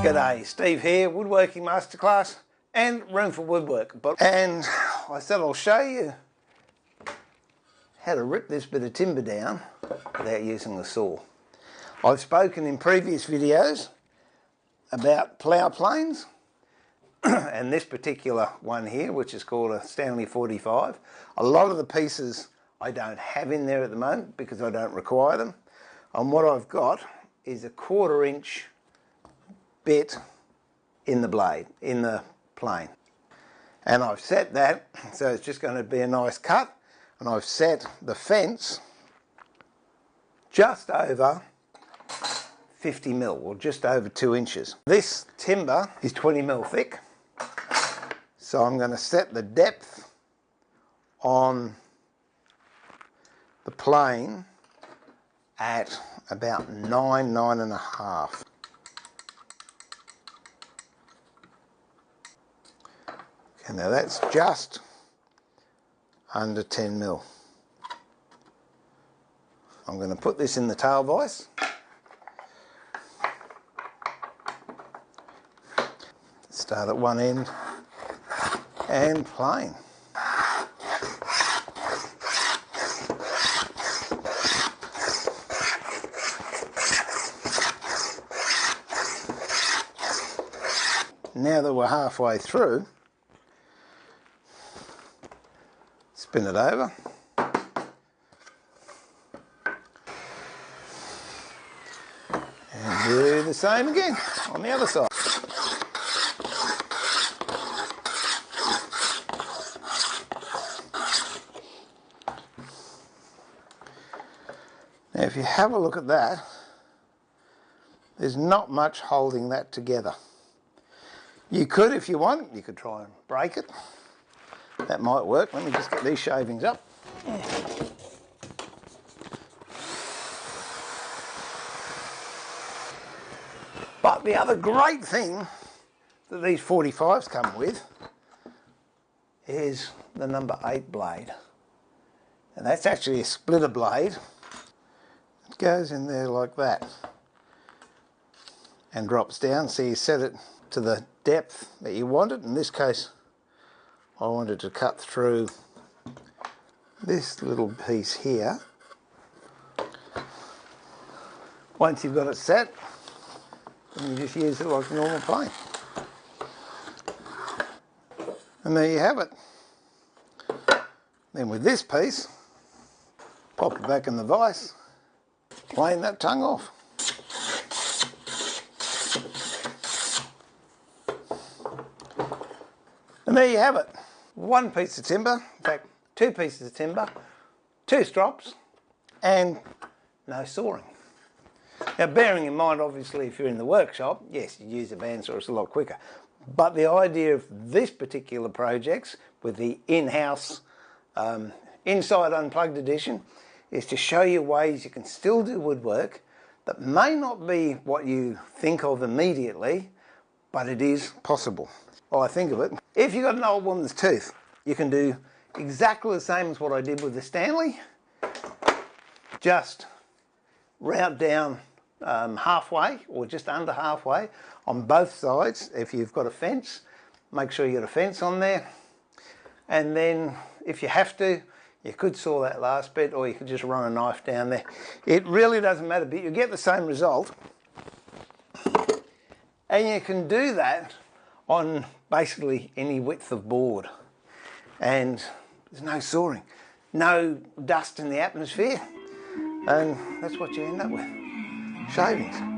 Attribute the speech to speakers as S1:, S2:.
S1: G'day, Steve here, Woodworking Masterclass and Room for Woodwork. And I said I'll show you how to rip this bit of timber down without using the saw. I've spoken in previous videos about plough planes and this particular one here, which is called a Stanley 45. A lot of the pieces I don't have in there at the moment because I don't require them. And what I've got is a 1/4 inch bit in the blade, in the plane. And I've set that, so it's just going to be a nice cut. And I've set the fence just over 50 mil, or just over 2 inches. This timber is 20 mil thick. So I'm going to set the depth on the plane at about 9.5. Okay, now that's just under 10 mil. I'm going to put this in the tail vise. Start at one end and plane. Now that we're halfway through, spin it over. And do the same again on the other side. Now if you have a look at that, there's not much holding that together. You could, if you want, you could try and break it. That might work. Let me just get these shavings up. But the other great thing that these 45s come with is the number 8 blade. And that's actually a splitter blade. It goes in there like that and drops down, so you set it to the depth that you want it. In this case, I wanted to cut through this little piece here. Once you've got it set, then you just use it like a normal plane. And there you have it. Then with this piece, pop it back in the vise, plane that tongue off. And there you have it. One piece of timber, in fact 2 pieces of timber, 2 strops, and no sawing. Now bearing in mind, obviously, if you're in the workshop, yes, you use a bandsaw, it's a lot quicker. But the idea of this particular project with the in-house Inside Unplugged edition is to show you ways you can still do woodwork that may not be what you think of immediately, but it is possible. Well, I think of it. If you've got an old woman's tooth, you can do exactly the same as what I did with the Stanley. Just route down halfway, or just under halfway, on both sides. If you've got a fence, make sure you've got a fence on there. And then, if you have to, you could saw that last bit, or you could just run a knife down there. It really doesn't matter, but you get the same result. And you can do that on basically any width of board. And there's no sawing, no dust in the atmosphere, and that's what you end up with, shavings.